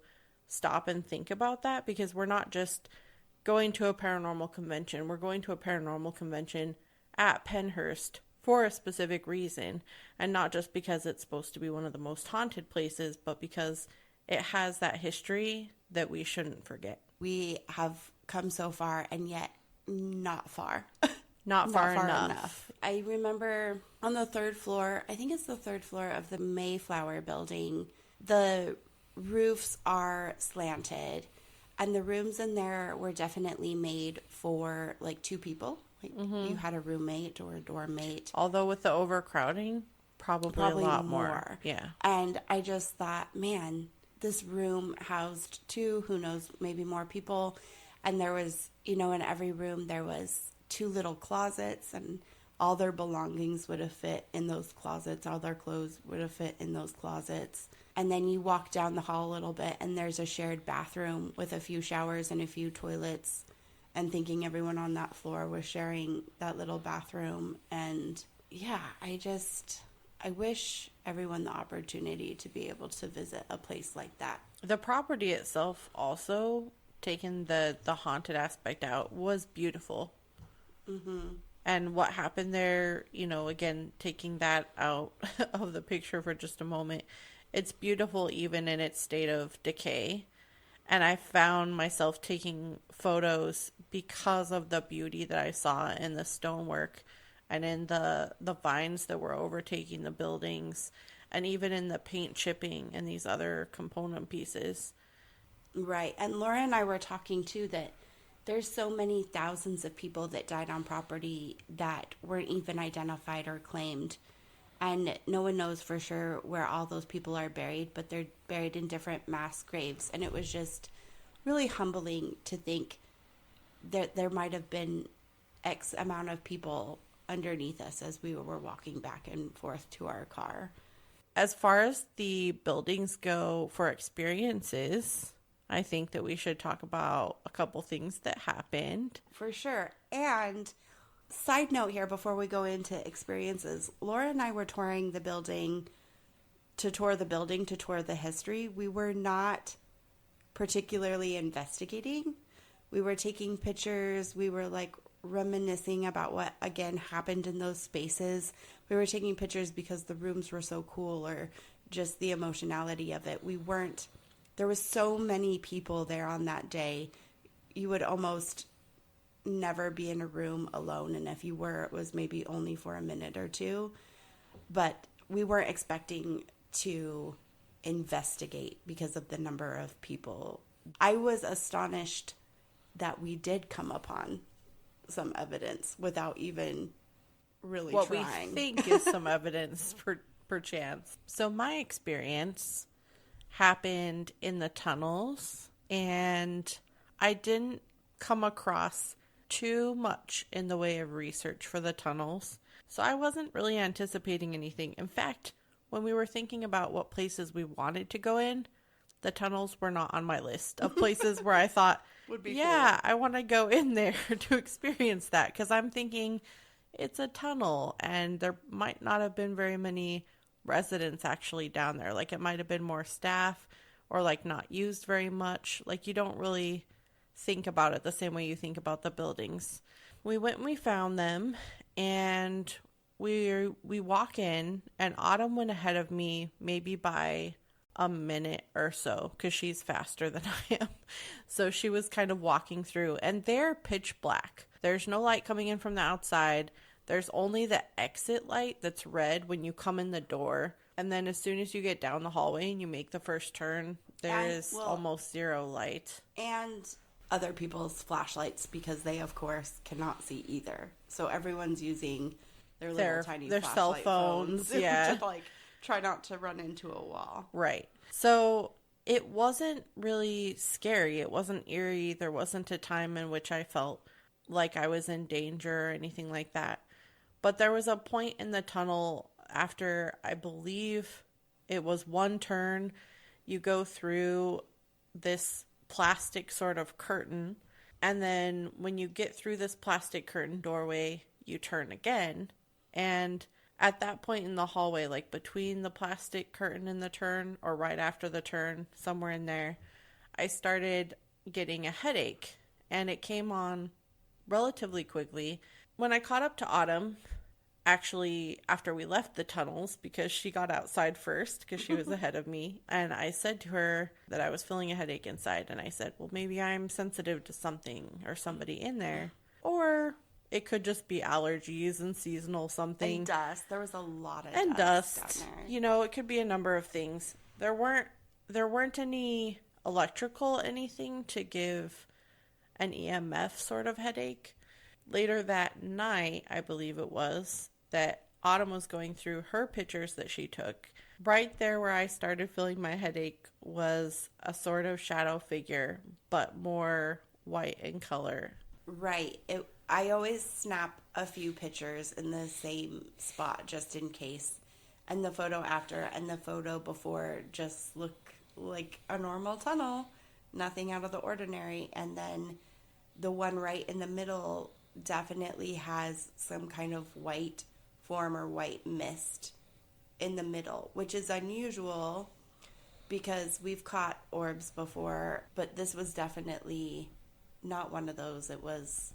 stop and think about that, because we're not just going to a paranormal convention. We're going to a paranormal convention at Pennhurst for a specific reason, and not just because it's supposed to be one of the most haunted places, but because it has that history that we shouldn't forget. We have come so far, and yet not far. Not far enough. I remember on the 3rd floor, I think it's the 3rd floor of the Mayflower building, the roofs are slanted, and the rooms in there were definitely made for like 2 people. Like you had a roommate or a dorm mate. Although with the overcrowding, probably a lot more. Yeah. And I just thought, man, this room housed 2, who knows, maybe more people. And there was, in every room there was 2 little closets, and all their belongings would have fit in those closets. All their clothes would have fit in those closets. And then you walk down the hall a little bit, and there's a shared bathroom with a few showers and a few toilets. And thinking everyone on that floor was sharing that little bathroom. And yeah, I wish everyone the opportunity to be able to visit a place like that. The property itself also, taking the haunted aspect out, was beautiful. Mm-hmm. And what happened there, again, taking that out of the picture for just a moment, it's beautiful even in its state of decay. And I found myself taking photos because of the beauty that I saw in the stonework and in the vines that were overtaking the buildings, and even in the paint chipping and these other component pieces. Right. And Laura and I were talking too that there's so many thousands of people that died on property that weren't even identified or claimed. And no one knows for sure where all those people are buried, but they're buried in different mass graves. And it was just really humbling to think that there might have been X amount of people underneath us as we were walking back and forth to our car. As far as the buildings go for experiences, I think that we should talk about a couple things that happened. For sure. And side note here before we go into experiences, Laura and I were touring the building to tour the history. We were not particularly investigating. We were taking pictures. We were like reminiscing about what again happened in those spaces. We were taking pictures because the rooms were so cool, or just the emotionality of it. There was so many people there on that day. You would almost never be in a room alone, and if you were, it was maybe only for a minute or 2. But we weren't expecting to investigate because of the number of people. I was astonished that we did come upon some evidence without even really what trying. We think is some evidence per chance. So my experience happened in the tunnels, and I didn't come across too much in the way of research for the tunnels, so I wasn't really anticipating anything. In fact, when we were thinking about what places we wanted to go in, the tunnels were not on my list of places where I thought, Would be yeah, I want to go in there to experience that. Because I'm thinking it's a tunnel and there might not have been very many residents actually down there. Like, it might have been more staff or like not used very much. Like, you don't really think about it the same way you think about the buildings. We went and we found them, and we walk in, and Autumn went ahead of me maybe by a minute or so because she's faster than I am. So she was kind of walking through, and they're pitch black. There's no light coming in from the outside. There's only the exit light that's red when you come in the door. And then as soon as you get down the hallway and you make the first turn, there is almost zero light. And other people's flashlights, because they, of course, cannot see either. So everyone's using their little tiny their cell phones. Yeah. To, like, try not to run into a wall. Right. So it wasn't really scary. It wasn't eerie. There wasn't a time in which I felt like I was in danger or anything like that. But there was a point in the tunnel after, I believe it was one turn, you go through this plastic sort of curtain, and then when you get through this plastic curtain doorway, you turn again. And at that point in the hallway, like between the plastic curtain and the turn, or right after the turn, somewhere in there, I started getting a headache, and it came on relatively quickly. When I caught up to Autumn, actually after we left the tunnels, because she got outside first because she was ahead of me, and I said to her that I was feeling a headache inside, and I said, well, maybe I'm sensitive to something or somebody in there, or it could just be allergies and seasonal something. And dust. There was a lot of dust down there. You know, it could be a number of things. There weren't any electrical anything to give an EMF sort of headache. Later that night, I believe it was, that Autumn was going through her pictures that she took. Right there where I started feeling my headache was a sort of shadow figure, but more white in color. Right. I always snap a few pictures in the same spot just in case. And the photo after and the photo before just look like a normal tunnel. Nothing out of the ordinary. And then the one right in the middle definitely has some kind of white form or white mist in the middle, which is unusual because we've caught orbs before, but this was definitely not one of those. It was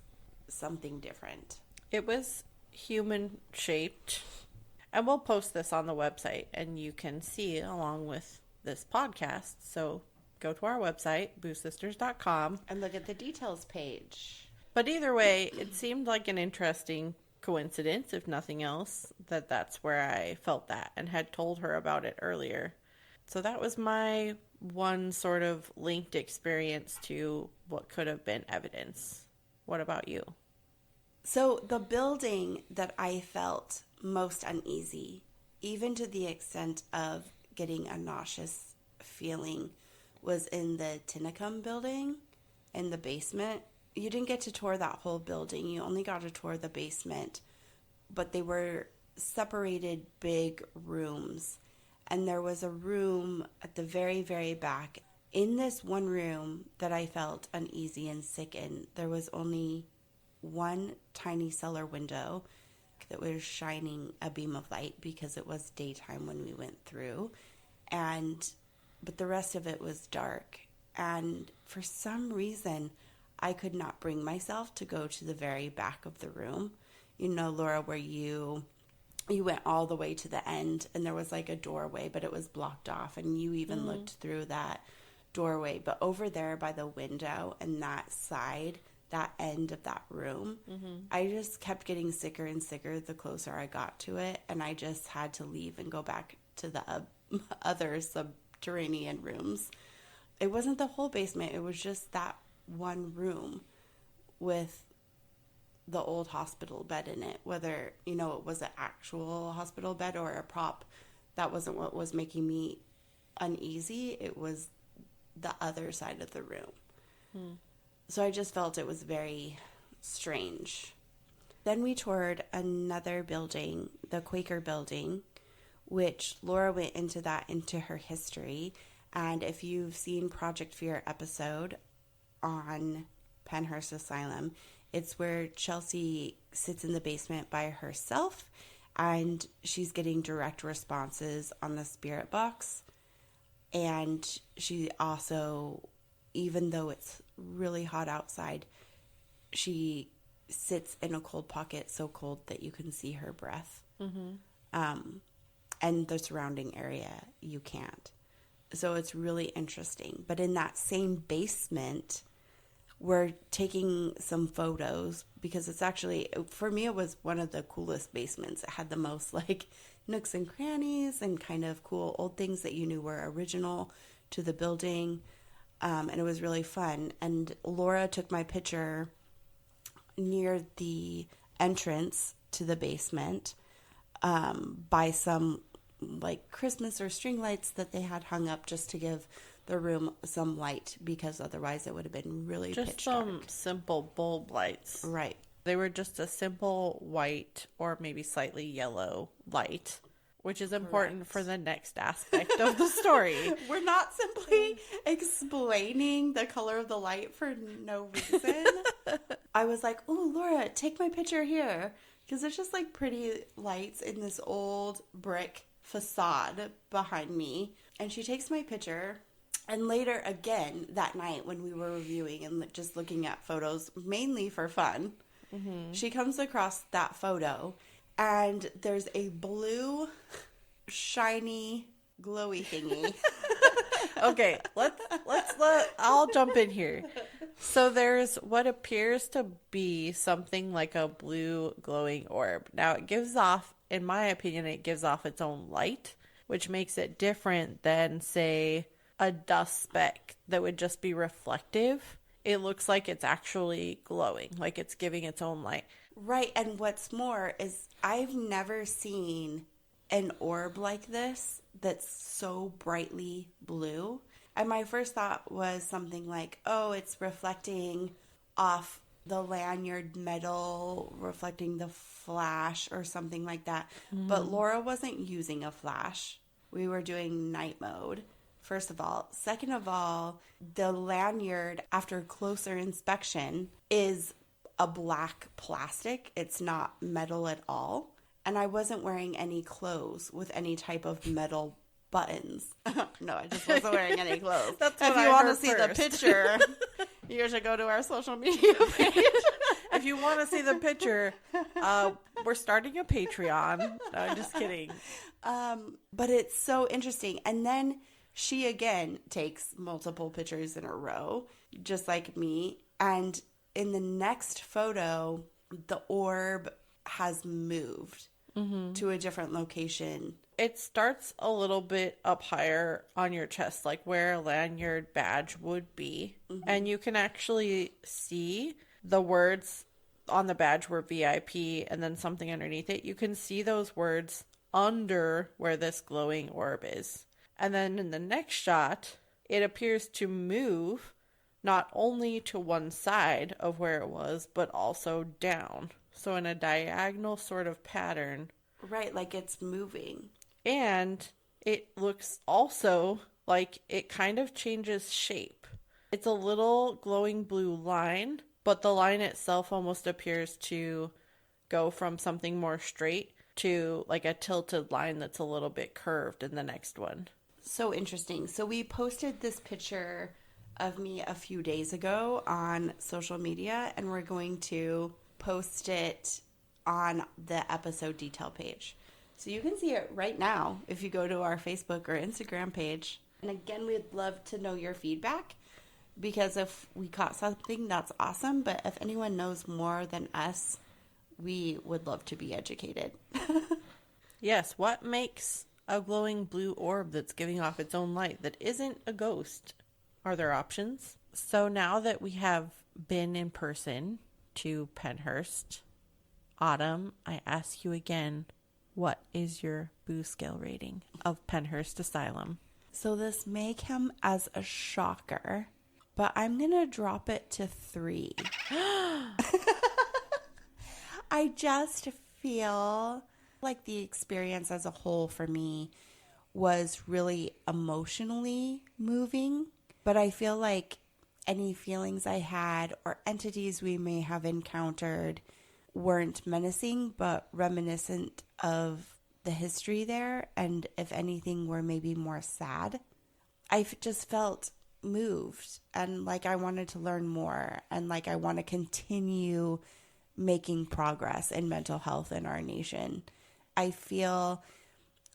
something different. It was human shaped, and we'll post this on the website and you can see along with this podcast. So go to our website, boosisters.com, and look at the details page. But either way, it seemed like an interesting coincidence, if nothing else, that that's where I felt that and had told her about it earlier. So that was my one sort of linked experience to what could have been evidence. What about you? So the building that I felt most uneasy, even to the extent of getting a nauseous feeling, was in the Tinicum building in the basement. You didn't get to tour that whole building. You only got to tour the basement. But they were separated big rooms. And there was a room at the very, very back. In this one room that I felt uneasy and sick in, there was only one tiny cellar window that was shining a beam of light because it was daytime when we went through. But the rest of it was dark. And for some reason, I could not bring myself to go to the very back of the room. You know, Laura, where you went all the way to the end and there was like a doorway, but it was blocked off, and you even looked through that doorway. But over there by the window and that side, that end of that room, I just kept getting sicker and sicker the closer I got to it, and I just had to leave and go back to the other subterranean rooms. It wasn't the whole basement, it was just that one room with the old hospital bed in it. Whether, you know, it was an actual hospital bed or a prop, that wasn't what was making me uneasy. It was the other side of the room. So I just felt it was very strange. Then we toured another building, the Quaker building, which Lora went into her history. And if you've seen Project Fear episode on Pennhurst Asylum, it's where Chelsea sits in the basement by herself and she's getting direct responses on the spirit box. And she also, even though it's really hot outside, she sits in a cold pocket so cold that you can see her breath. And the surrounding area, you can't. So it's really interesting. But in that same basement, we're taking some photos because it's actually, for me, it was one of the coolest basements. It had the most like nooks and crannies and kind of cool old things that you knew were original to the building. And it was really fun. And Lora took my picture near the entrance to the basement by some like Christmas or string lights that they had hung up just to give the room some light, because otherwise it would have been really just pitch dark. some simple bulb lights. Right. They were just a simple white or maybe slightly yellow light, which is important for the next aspect of the story. We're not simply explaining the color of the light for no reason. I was like, "Oh, Lora, take my picture here," because it's just like pretty lights in this old brick facade behind me. And she takes my picture. And later again that night when we were reviewing and just looking at photos mainly for fun, she comes across that photo and there's a blue shiny glowy thingy. Okay, I'll jump in here. So there's what appears to be something like a blue glowing orb. Now it gives off, in my opinion, it gives off its own light, which makes it different than, say, a dust speck that would just be reflective. It looks like it's actually glowing, like it's giving its own light. Right, and what's more is I've never seen an orb like this that's so brightly blue. And my first thought was something like, oh, it's reflecting off the lanyard metal, reflecting the flash or something like that. But Lora wasn't using a flash. We were doing night mode, first of all. Second of all, the lanyard, after closer inspection, is a black plastic. It's not metal at all. And I wasn't wearing any clothes with any type of metal buttons. No, I just wasn't wearing any clothes. That's if what you I want to heard see first. the picture, you should go to our social media page. If you want to see the picture, we're starting a Patreon. No, I'm just kidding. But it's so interesting. And then she again takes multiple pictures in a row, just like me. And in the next photo, the orb has moved to a different location. It starts a little bit up higher on your chest, like where a lanyard badge would be. And you can actually see the words on the badge were VIP and then something underneath it. You can see those words under where this glowing orb is. And then in the next shot, it appears to move not only to one side of where it was, but also down. So in a diagonal sort of pattern. Right, like it's moving. And it looks also like it kind of changes shape. It's a little glowing blue line, but the line itself almost appears to go from something more straight to like a tilted line that's a little bit curved in the next one. So interesting. So we posted this picture of me a few days ago on social media, and we're going to post it on the episode detail page. So you can see it right now if you go to our Facebook or Instagram page. And again, we'd love to know your feedback, because if we caught something, that's awesome. But if anyone knows more than us, we would love to be educated. Yes, what makes a glowing blue orb that's giving off its own light that isn't a ghost? Are there options? So now that we have been in person to Pennhurst, Autumn, I ask you again, what is your boo scale rating of Pennhurst Asylum? So this may come as a shocker, but I'm going to drop it to 3. I just feel Like the experience as a whole for me was really emotionally moving, but I feel like any feelings I had or entities we may have encountered weren't menacing, but reminiscent of the history there, and if anything, were maybe more sad. I just felt moved and like I wanted to learn more and like I want to continue making progress in mental health in our nation. I feel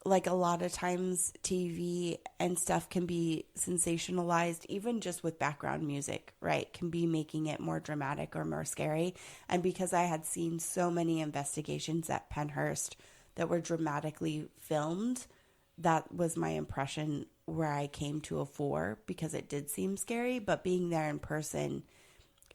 like a lot of times TV and stuff can be sensationalized, even just with background music, right? Can be making it more dramatic or more scary. And because I had seen so many investigations at Pennhurst that were dramatically filmed, that was my impression where I came to a 4 because it did seem scary. But being there in person,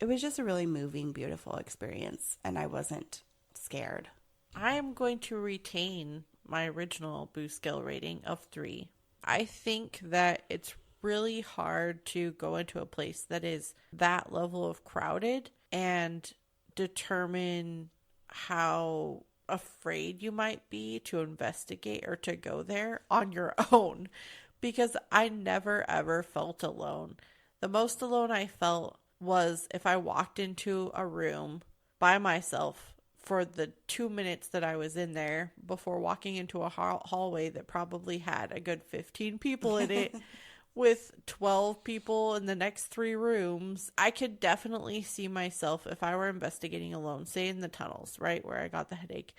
it was just a really moving, beautiful experience. And I wasn't scared. I am going to retain my original boost skill rating of 3. I think that it's really hard to go into a place that is that level of crowded and determine how afraid you might be to investigate or to go there on your own, because I never ever felt alone. The most alone I felt was if I walked into a room by myself for the 2 minutes that I was in there before walking into a hallway that probably had a good 15 people in it with 12 people in the next 3 rooms. I could definitely see myself, if I were investigating alone, say in the tunnels, right, where I got the headache.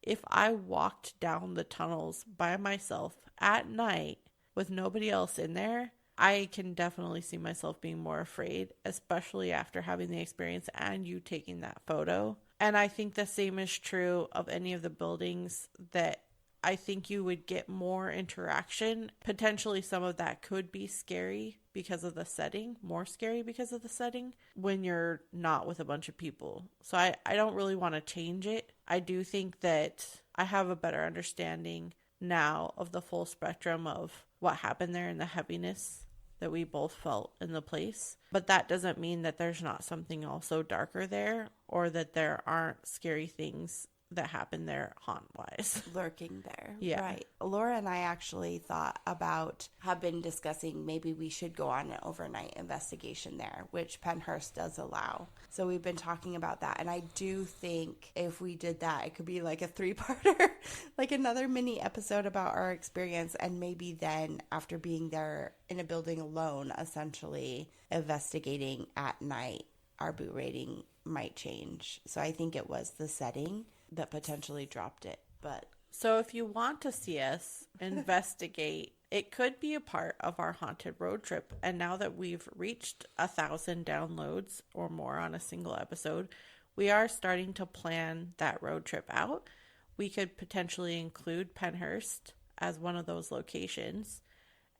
If I walked down the tunnels by myself at night with nobody else in there, I can definitely see myself being more afraid, especially after having the experience and you taking that photo. And I think the same is true of any of the buildings that I think you would get more interaction. Potentially some of that could be scary because of the setting, more scary because of the setting when you're not with a bunch of people. So I don't really want to change it. I do think that I have a better understanding now of the full spectrum of what happened there and the heaviness that we both felt in the place. But that doesn't mean that there's not something also darker there or that there aren't scary things that happen there haunt-wise. Lurking there. Yeah. Right. Laura and I actually have been discussing maybe we should go on an overnight investigation there, which Pennhurst does allow. So we've been talking about that. And I do think if we did that, it could be like a 3-parter, like another mini episode about our experience. And maybe then after being there in a building alone, essentially investigating at night, our boot rating might change. So I think it was the setting that potentially dropped it. But so if you want to see us investigate, it could be a part of our haunted road trip. And now that we've reached 1,000 downloads or more on a single episode, we are starting to plan that road trip out. We could potentially include Pennhurst as one of those locations,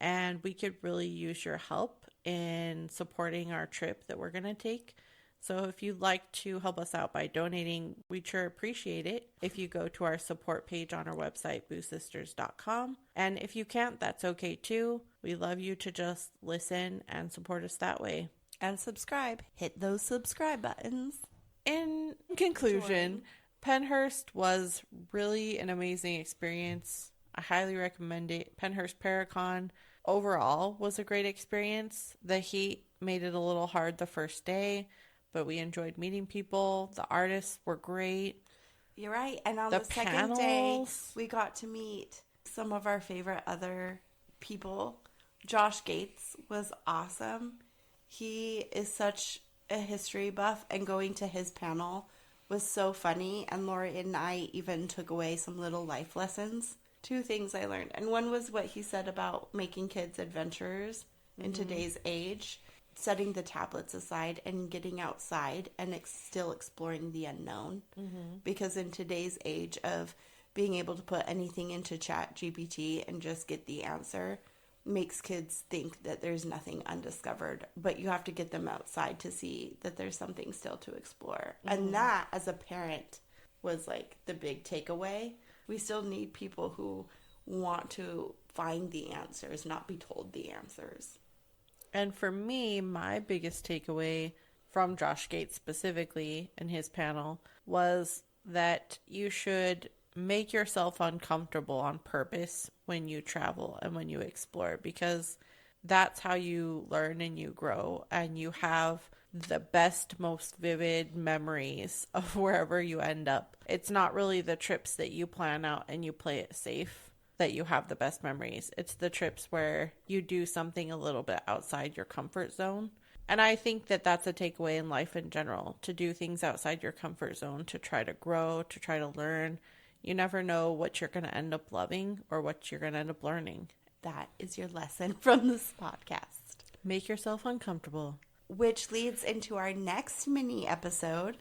and we could really use your help in supporting our trip that we're going to take. So if you'd like to help us out by donating, we'd sure appreciate it if you go to our support page on our website, boostsisters.com. And if you can't, that's okay too. We love you to just listen and support us that way. And subscribe. Hit those subscribe buttons. In conclusion, Pennhurst was really an amazing experience. I highly recommend it. Pennhurst Paracon overall was a great experience. The heat made it a little hard the first day, but we enjoyed meeting people. The artists were great. You're right. And on the second day, we got to meet some of our favorite other people. Josh Gates was awesome. He is such a history buff, and going to his panel was so funny. And Lora and I even took away some little life lessons. 2 things I learned. And one was what he said about making kids adventurers in today's age. Setting the tablets aside and getting outside and still exploring the unknown. Because in today's age of being able to put anything into Chat GPT and just get the answer makes kids think that there's nothing undiscovered, but you have to get them outside to see that there's something still to explore. And that, as a parent, was like the big takeaway. We still need people who want to find the answers, not be told the answers. And for me, my biggest takeaway from Josh Gates specifically in his panel was that you should make yourself uncomfortable on purpose when you travel and when you explore, because that's how you learn and you grow and you have the best, most vivid memories of wherever you end up. It's not really the trips that you plan out and you play it safe that you have the best memories. It's the trips where you do something a little bit outside your comfort zone. And I think that that's a takeaway in life in general, to do things outside your comfort zone, to try to grow, to try to learn. You never know what you're going to end up loving or what you're going to end up learning. That is your lesson from this podcast. Make yourself uncomfortable. Which leads into our next mini episode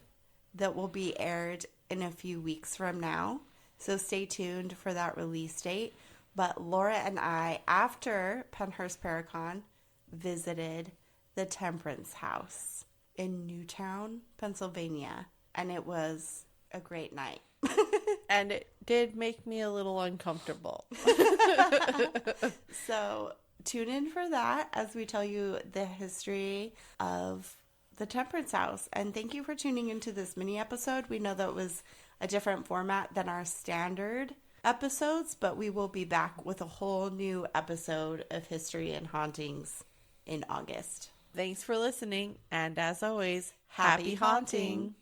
that will be aired in a few weeks from now. So stay tuned for that release date. But Lora and I, after Pennhurst Paracon, visited the Temperance House in Newtown, Pennsylvania. And it was a great night. And it did make me a little uncomfortable. So tune in for that as we tell you the history of the Temperance House. And thank you for tuning into this mini episode. We know that it was a different format than our standard episodes, but we will be back with a whole new episode of History and Hauntings in August. Thanks for listening. And as always, Happy haunting.